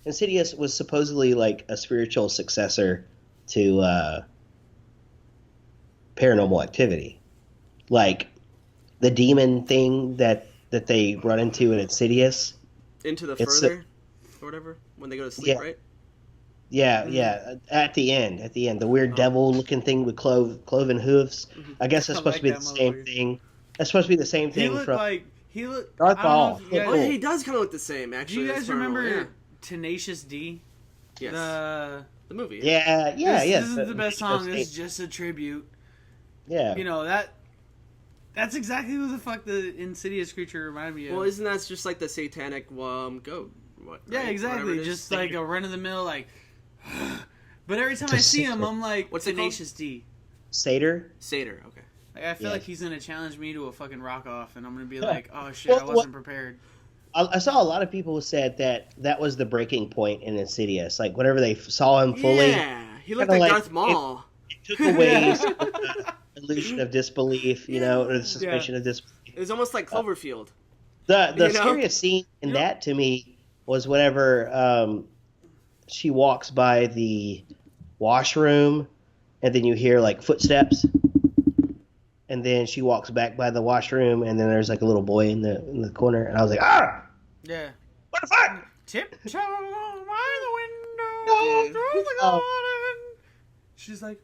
A: Insidious was supposedly like a spiritual successor to Paranormal Activity. Like, the demon thing that they run into in Insidious.
D: Into the further, or whatever, when they go to sleep, right?
A: Yeah. At the end, the weird devil-looking thing with cloven hooves. I guess that's supposed to be the same thing. That's supposed to be the same thing
C: He looked
A: Darth Maul.
D: Oh, yeah, he does kind of look the same, actually.
C: Do you guys remember Tenacious D?
D: Yes. The movie.
A: Yeah.
C: This isn't the best song. This is just a tribute.
A: Yeah.
C: You know, that's exactly who the fuck the Insidious creature reminded me of.
D: Well, isn't that just like the satanic goat?
C: Yeah, exactly. Just like a run-of-the-mill, like,
B: But every time I see him, I'm like,
D: what's it called?
B: Tenacious D.
A: Satyr.
D: Satyr. Okay.
B: Like, I feel
A: Yes.
B: like he's gonna challenge me to a fucking rock off, and I'm gonna be like, oh shit,
A: Well,
B: I wasn't prepared.
A: I saw a lot of people who said that was the breaking point in Insidious. Like whenever they saw him fully,
D: Yeah, he looked
A: kinda
D: like
A: like
D: Darth Maul.
A: it took away some of the illusion of disbelief, you know, or the suspicion of disbelief.
D: It was almost like Cloverfield.
A: The
D: You know?
A: scariest scene in that to me was whenever she walks by the washroom, and then you hear like footsteps, and then she walks back by the washroom, and then there's like a little boy in the corner, and I was like, ah,
B: Yeah.
A: what the fuck?
B: Tiptoe by the window
A: No.
B: through the garden. She's like,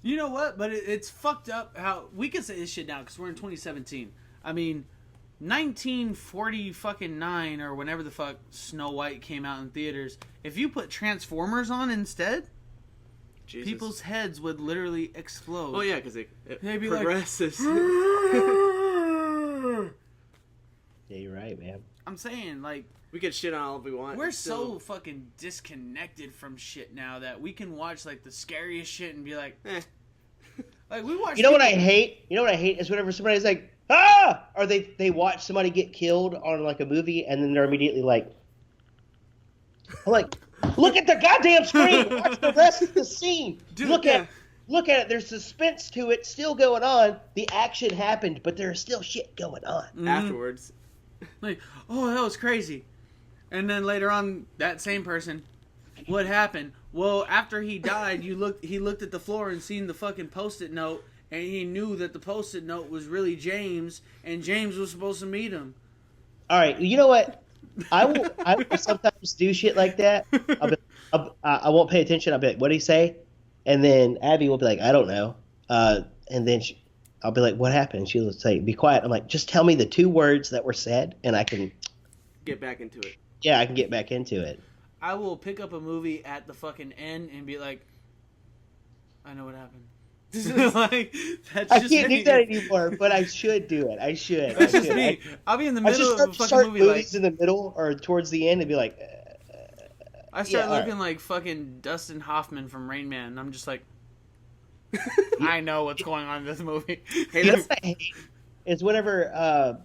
B: you know what? But it's fucked up how we can say this shit now because we're in 2017. I mean, 1949 or whenever the fuck Snow White came out in theaters. If you put Transformers on instead,
D: Jesus.
B: people's heads would literally explode.
D: Oh yeah, because it
B: They'd be
D: progresses.
A: Yeah, you're right, man.
B: I'm saying, like,
D: we could shit on all we want.
B: we're
D: still-
B: so fucking disconnected from shit now that we can watch like the scariest shit and be like,
D: Eh.
B: like we watch.
A: You know what I hate? You know what I hate is whenever somebody's like, ah, or they watch somebody get killed on like a movie, and then they're immediately like, I'm like, look at the goddamn screen. Watch the rest of the scene.
D: Dude,
A: look
D: yeah.
A: at it. There's suspense to it still going on. The action happened, but there's still shit going on.
D: afterwards.
B: Like, oh, that was crazy. And then later on, that same person, what happened? Well, after he died, he looked at the floor and seen the fucking Post-it note, and he knew that the Post-it note was really James, and James was supposed to meet him.
A: All right, you know what? I will sometimes do shit like that. I won't pay attention. I'll be like, what did he say? And then Abby will be like, I don't know. And then I'll be like, what happened? She'll say, be quiet. I'm like, just tell me the 2 words that were said, and I can
D: Get back into it.
A: Yeah, I can get back into it.
B: I will pick up a movie at the fucking end and be like, I know what happened. Like, that's
A: I
B: just
A: can't
B: me.
A: do that anymore, but I should do it. I should.
B: That's
A: I
B: just
A: should.
B: me. I'll be in the
A: I should
B: middle of a fucking
A: start
B: movie like
A: movies in the middle or towards the end and be like,
B: I start
A: yeah, all
B: looking like fucking Dustin Hoffman from Rain Man, and I'm just like, I know what's going on in this movie.
D: Hey,
A: you know
D: let's,
A: what I hate is whenever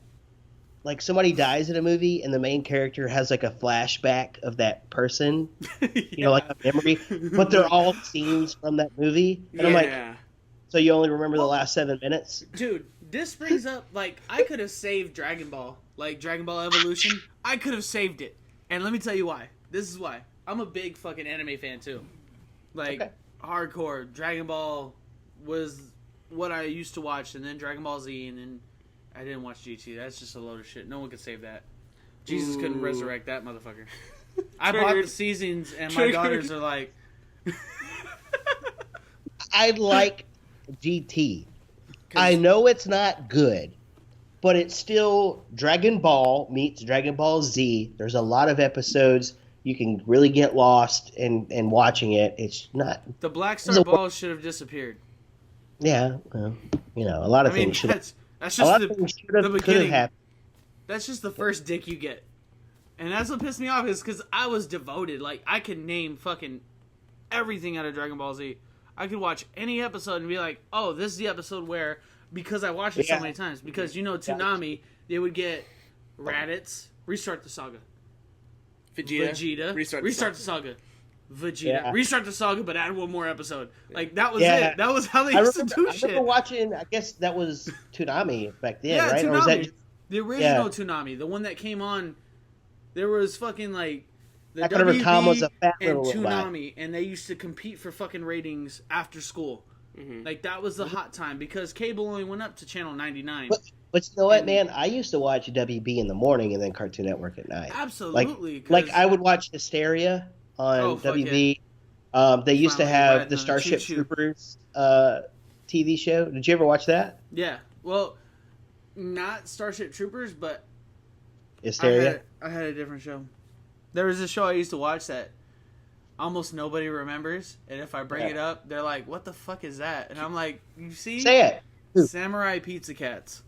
A: like somebody dies in a movie and the main character has like a flashback of that person, you know, like a memory, but they're all scenes from that movie, and I'm like,
D: yeah.
A: so you only remember the last 7 minutes?
B: Dude, this brings up, like, I could have saved Dragon Ball. Like, Dragon Ball Evolution. I could have saved it. And let me tell you why. This is why. I'm a big fucking anime fan, too. Like,
A: Okay.
B: hardcore. Dragon Ball was what I used to watch, and then Dragon Ball Z, and then I didn't watch GT. That's just a load of shit. No one could save that. Jesus couldn't
D: Ooh.
B: resurrect that motherfucker. I bought
D: Triggered.
B: the seasons, and my
D: Triggered.
B: daughters are like...
A: I like GT. I know it's not good, but it's still Dragon Ball meets Dragon Ball Z. There's a lot of episodes. You can really get lost in watching it. It's not,
B: The Black Star Ball should have disappeared.
A: yeah, well, you know, a lot of
B: I mean,
A: things should
B: that's
A: a
B: just
A: lot of things should
B: the
A: have, could have
B: beginning.
A: happened.
B: That's just the first dick you get. And that's what pissed me off is because I was devoted. Like, I could name fucking everything out of Dragon Ball Z. I could watch any episode and be like, oh, this is the episode where, because I watched it so
A: Yeah.
B: many times, because, you know, Toonami, they would get Raditz, restart the saga. Vegeta, restart the saga. Vegeta,
A: Yeah.
B: restart the saga, but add one more episode. Like, that was
A: Yeah.
B: it. That was how they
A: I
B: used
A: remember,
B: to do
A: I
B: shit.
A: remember watching, I guess that was Toonami back then,
B: Yeah,
A: right?
B: Toonami.
A: Or was that just,
B: The original Toonami, the one that came on, there was fucking like the
A: Back whenever
B: WB
A: Tom was a fat
B: and
A: little guy.
B: Toonami, and they used to compete for fucking ratings after school.
D: Mhm.
B: Like that was the hot time because cable only went up to channel 99.
A: but you know what,
B: And-
A: man? I used to watch WB in the morning and then Cartoon Network at night.
B: Absolutely,
A: Like
B: 'cause-
A: I would watch Hysteria on
B: Oh, fuck
A: WB. They used to
B: Finally
A: have
B: riding
A: the
B: on a
A: Starship
B: choo-choo.
A: Troopers TV show. Did you ever watch that?
B: Yeah, well, not Starship Troopers, but
A: Hysteria.
B: I had a different show. There was a show I used to watch that almost nobody remembers, and if I bring
A: Yeah.
B: it up, they're like, "What the fuck is that?" And I'm like, "You see,
A: Say it.
B: Samurai Pizza Cats."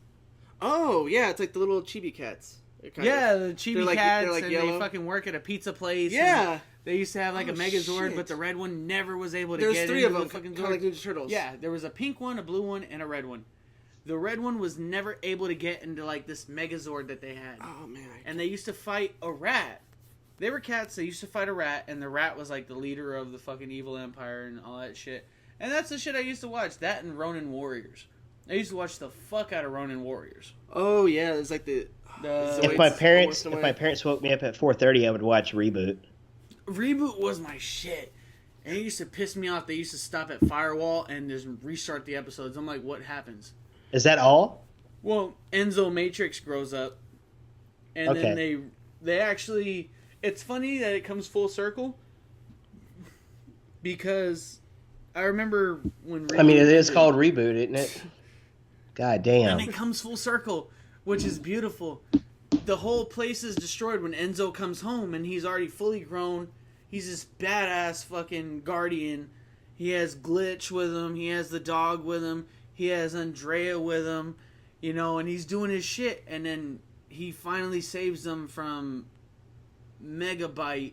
D: Oh, yeah, it's like the little chibi cats.
B: Yeah, the chibi cats,
D: they're like
B: and
D: yellow.
B: they fucking work at a pizza place.
D: Yeah.
B: They used to have like a Megazord,
D: shit.
B: but the red one never was able to
D: There's
B: get
D: 3
B: into
D: of them,
B: the fucking
D: kind of like Ninja Turtles.
B: Yeah, there was a pink one, a blue one, and a red one. The red one was never able to get into like this Megazord that they had.
D: Oh man.
B: And they used to fight a rat. They were cats. They used to fight a rat, and the rat was like the leader of the fucking evil empire and all that shit. And that's the shit I used to watch. That and Ronin Warriors. I used to watch the fuck out of Ronin Warriors.
D: Oh yeah, it's like the.
A: If my parents woke me up at 4:30, I would watch Reboot.
B: Reboot was my shit. And it used to piss me off. They used to stop at Firewall and just restart the episodes. I'm like, what happens?
A: Is that all?
B: Well, Enzo Matrix grows up. And then they actually... It's funny that it comes full circle. Because I remember when...
A: I mean, it is called Reboot, isn't it? God damn.
B: And it comes full circle, which is beautiful. The whole place is destroyed when Enzo comes home, and he's already fully grown. He's this badass fucking guardian. He has Glitch with him. He has the dog with him. He has Andrea with him. You know, and he's doing his shit. And then he finally saves them from Megabyte.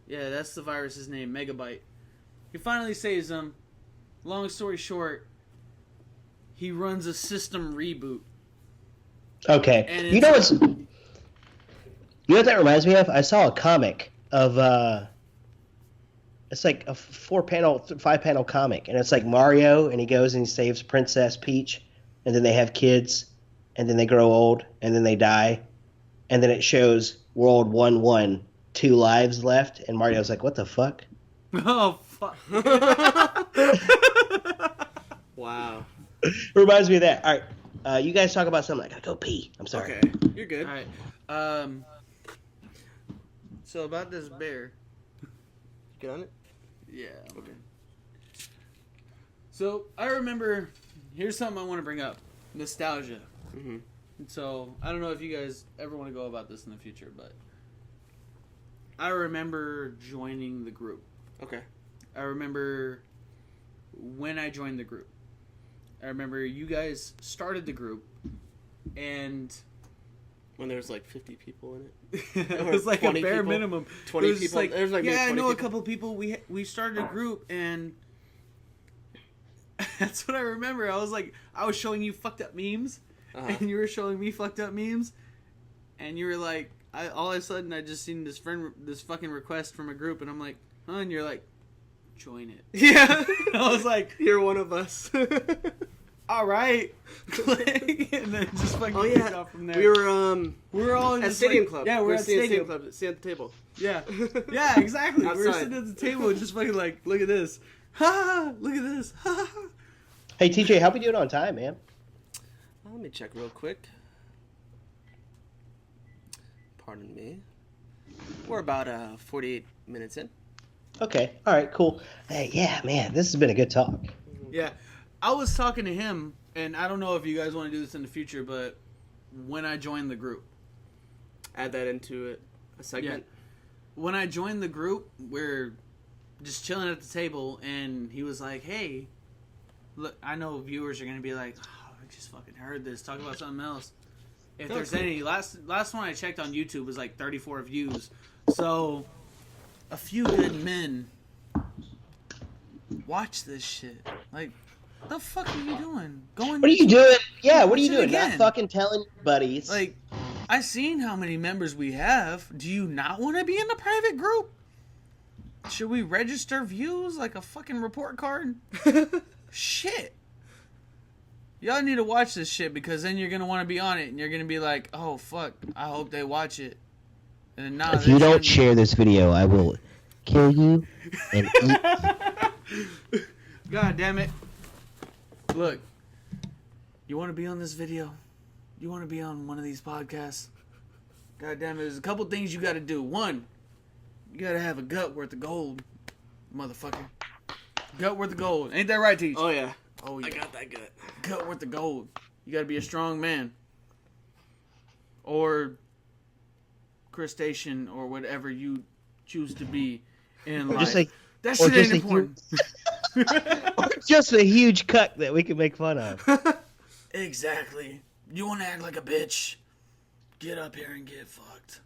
B: Yeah, that's the virus's name, Megabyte. He finally saves them. Long story short, he runs a system reboot.
A: Okay.
B: And
A: You know what that reminds me of? I saw a comic of it's like a 5-panel comic, and it's like Mario, and he goes and he saves Princess Peach, and then they have kids, and then they grow old, and then they die, and then it shows World 1-1, 2 lives left, and Mario's like, what the fuck?
B: Oh, fuck.
D: Wow.
A: Reminds me of that. All right, you guys talk about something. I gotta go pee. I'm sorry.
D: Okay, you're good.
B: All right. So about this bear.
D: Get on it.
B: Yeah. Okay. So I remember. Here's something I want to bring up. Nostalgia.
D: Mm-hmm.
B: So I don't know if you guys ever want to go about this in the future, but I remember joining the group.
D: Okay.
B: I remember when I joined the group. I remember you guys started the group, and
D: when there's like 50 people in it.
B: It was like a bare
D: people?
B: minimum.
D: 20 people.
B: Like,
D: There's like maybe
B: yeah, I
D: 20
B: know a
D: people.
B: couple people. We started a group, and that's what I remember. I was showing you fucked up memes, and you were showing me fucked up memes, and you were like, all of a sudden I just seen this fucking request from a group, and I'm like, huh? And you're like, join it.
D: Yeah.
B: I was like,
D: you're one of us.
B: all right. And then just fucking kicked off from there.
D: We were
B: all in
D: at Stadium Club.
B: Yeah, we're at Stadium
D: Club. Sitting at the table.
B: Yeah. Yeah, exactly. We were
D: Outside.
B: sitting at the table and just fucking like, look at this. Ha! Look at this. Ha!
A: Hey, TJ, how we doing on time, man?
D: Let me check real quick. Pardon me. We're about 48 minutes in.
A: Okay. All right, cool. Hey, yeah, man, this has been a good talk.
B: Yeah. I was talking to him, and I don't know if you guys want to do this in the future, but when I joined the group.
D: Add that into it. A segment.
B: Yeah. When I joined the group, we're just chilling at the table, and he was like, hey, look, I know viewers are going to be like, oh, I just fucking heard this. Talk about something else. If there's any, last one I checked on YouTube was like 34 views. So, a few good men watch this shit. Like, the fuck are you doing?
A: What are you doing? Yeah, what are you doing?
B: Again.
A: Not fucking telling your buddies.
B: Like, I seen how many members we have. Do you not want to be in the private group? Should we register views like a fucking report card? Shit. Y'all need to watch this shit, because then you're going to want to be on it, and you're going to be like, oh, fuck, I hope they watch it. And nah,
E: if you don't share this video, I will kill you and eat.
B: God damn it. Look, you want to be on this video? You want to be on one of these podcasts? God damn it, there's a couple things you got to do. One, you got to have a gut worth of gold, motherfucker. Gut worth of gold. Ain't that right, Teach?
D: Oh, yeah.
B: Oh, yeah.
D: I got that gut.
B: Gut worth of gold. You got to be a strong man. Or crustacean, or whatever you choose to be in life.
A: Just like,
B: that shit ain't important.
A: or just a huge cuck that we can make fun of.
B: Exactly. You want to act like a bitch?
C: Get up here and get fucked.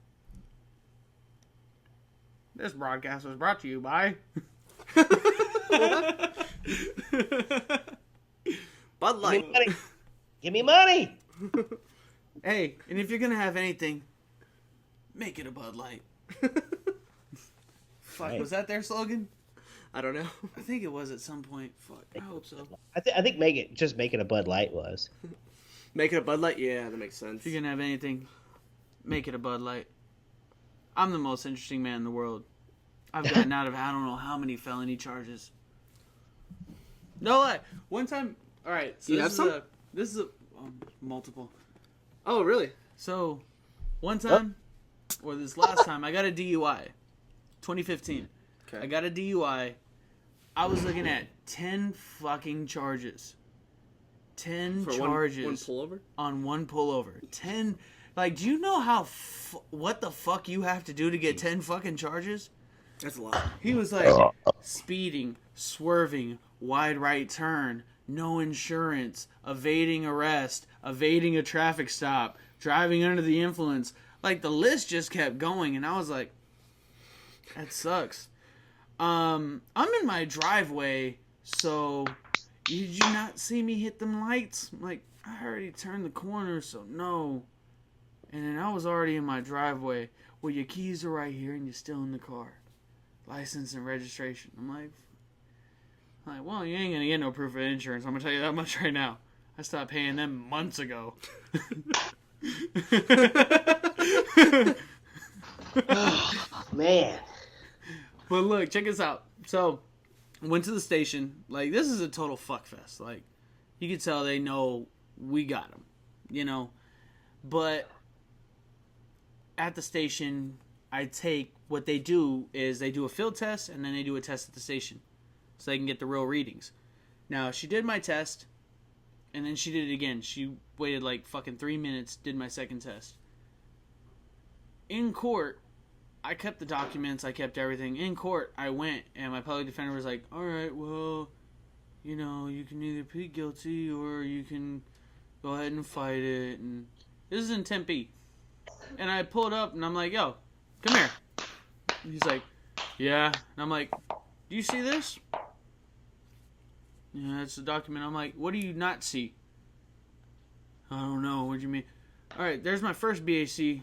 C: This broadcast was brought to you by...
D: Bud Light.
A: Give me money.
C: Hey, and if you're gonna have anything, make it a Bud Light. Fuck,
A: Right.
C: was that their slogan?
D: I don't know.
C: I think it was at some point. Fuck, I hope so.
A: I think make it a Bud Light was.
D: Make it a Bud Light? Yeah, that makes sense.
C: If you're gonna have anything, make it a Bud Light. I'm the most interesting man in the world. I've gotten out of I don't know how many felony charges. No lie. One time, all right. So
D: You have some?
C: This is multiple.
D: Oh, really?
C: So, one time, or this last time, I got a DUI. 2015.
D: Okay.
C: I got a DUI. I was looking at 10 fucking charges. 10
D: For
C: charges
D: one pullover?
C: on one pullover. 10. Like, do you know how what the fuck you have to do to get 10 fucking charges?
D: That's a lot.
C: He was like speeding, swerving, wide right turn, no insurance, evading arrest, evading a traffic stop, driving under the influence. Like, the list just kept going, and I was like, that sucks. I'm in my driveway, so did you not see me hit them lights? I'm like, I already turned the corner, so no. And then I was already in my driveway. Well, your keys are right here, and you're still in the car. License and registration. I'm like, well, you ain't gonna get no proof of insurance. I'm gonna tell you that much right now. I stopped paying them months ago.
A: Oh, man.
C: But look, check this out. So, went to the station. Like, this is a total fuckfest. Like, you could tell they know we got them, you know. But at the station, I take what they do is they do a field test and then they do a test at the station, so they can get the real readings. Now, she did my test, and then she did it again. She waited like fucking 3 minutes, did my second test. In court, I kept the documents, I kept everything. In court, I went, and my public defender was like, alright, well, you know, you can either plead guilty or you can go ahead and fight it. And this is in Tempe. And I pulled up, and I'm like, yo, come here. And he's like, yeah. And I'm like, do you see this? Yeah, that's the document. I'm like, what do you not see? I don't know. What do you mean? Alright, there's my first BAC.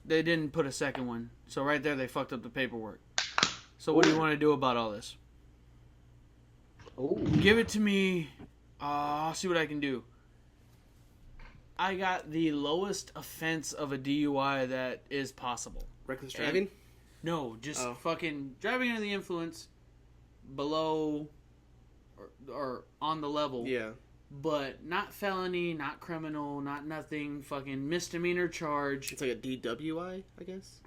C: They didn't put a second one. So right there, they fucked up the paperwork. So what do you want to do about all this?
A: Ooh.
C: Give it to me. I'll see what I can do. I got the lowest offense of a DUI that is possible.
D: Reckless driving?
C: No, just fucking driving under the influence, below or on the level.
D: Yeah.
C: But not felony, not criminal, not nothing. Fucking misdemeanor charge.
D: It's like a DWI, I guess.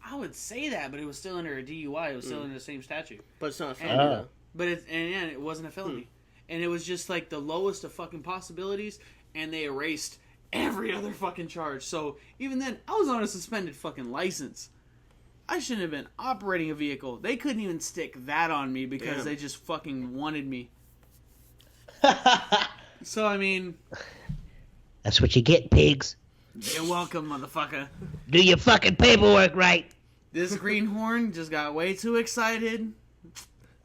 C: I would say that, but it was still under a DUI. It was still under the same statute.
D: But it's not a felony, though.
C: But it wasn't a felony. And it was just like the lowest of fucking possibilities, and they erased every other fucking charge. So even then, I was on a suspended fucking license. I shouldn't have been operating a vehicle. They couldn't even stick that on me because they just fucking wanted me. So, I mean...
E: That's what you get, pigs.
C: You're welcome, motherfucker.
E: Do your fucking paperwork right.
C: This greenhorn just got way too excited.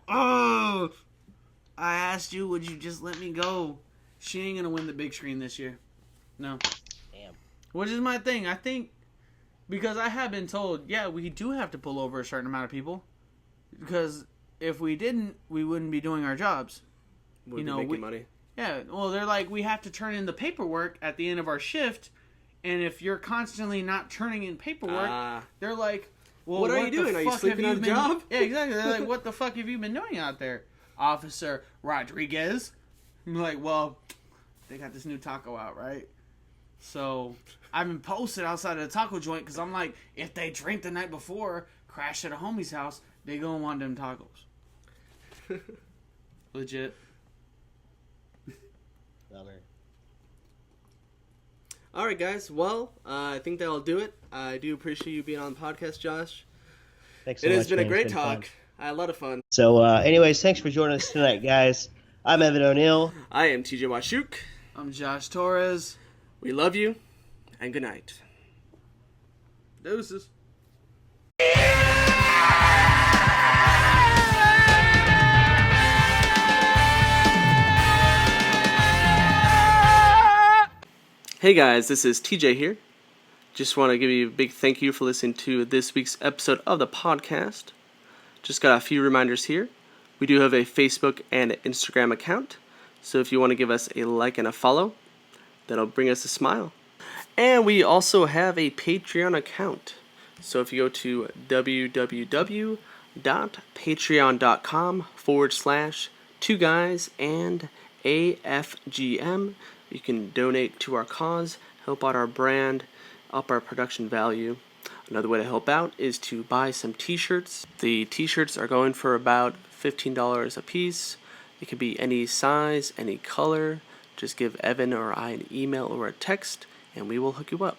C: Oh! I asked you, would you just let me go? She ain't gonna win the big screen this year. No.
A: Damn.
C: Which is my thing. I think, because I have been told, yeah, we do have to pull over a certain amount of people. Because if we didn't, we wouldn't be doing our jobs.
D: We'd be making money.
C: Yeah, well, they're like, we have to turn in the paperwork at the end of our shift, and if you're constantly not turning in paperwork, they're like, well,
D: what are you doing? Are you sleeping on the job?
C: Yeah, exactly. They're like, what the fuck have you been doing out there, Officer Rodriguez? I'm like, well, they got this new taco out, right? So I've been posted outside of the taco joint because I'm like, if they drink the night before, crash at a homie's house, they gonna want them tacos. Legit.
D: All right, guys. Well, I think that'll do it. I do appreciate you being on the podcast, Josh.
A: Thanks so
D: It
A: much,
D: has been a
A: man.
D: great
A: It's been
D: talk.
A: fun.
D: I had a lot of fun.
A: So, anyways, thanks for joining us tonight, guys. I'm Evan O'Neill.
D: I am TJ Wasiuk.
C: I'm Josh Torres.
D: We love you, and good night.
C: Deuces.
D: Hey guys, this is TJ here. Just want to give you a big thank you for listening to this week's episode of the podcast. Just got a few reminders here. We do have a Facebook and an Instagram account, so if you want to give us a like and a follow, that'll bring us a smile. And we also have a Patreon account. So if you go to www.patreon.com/2guysandafgm, you can donate to our cause, help out our brand, up our production value. Another way to help out is to buy some t-shirts. The t-shirts are going for about $15 a piece. It can be any size, any color. Just give Evan or I an email or a text, and we will hook you up.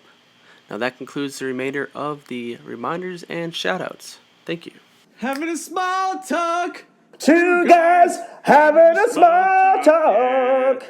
D: Now that concludes the remainder of the reminders and shoutouts. Thank you.
C: Having a small talk.
A: Two guys having a small talk.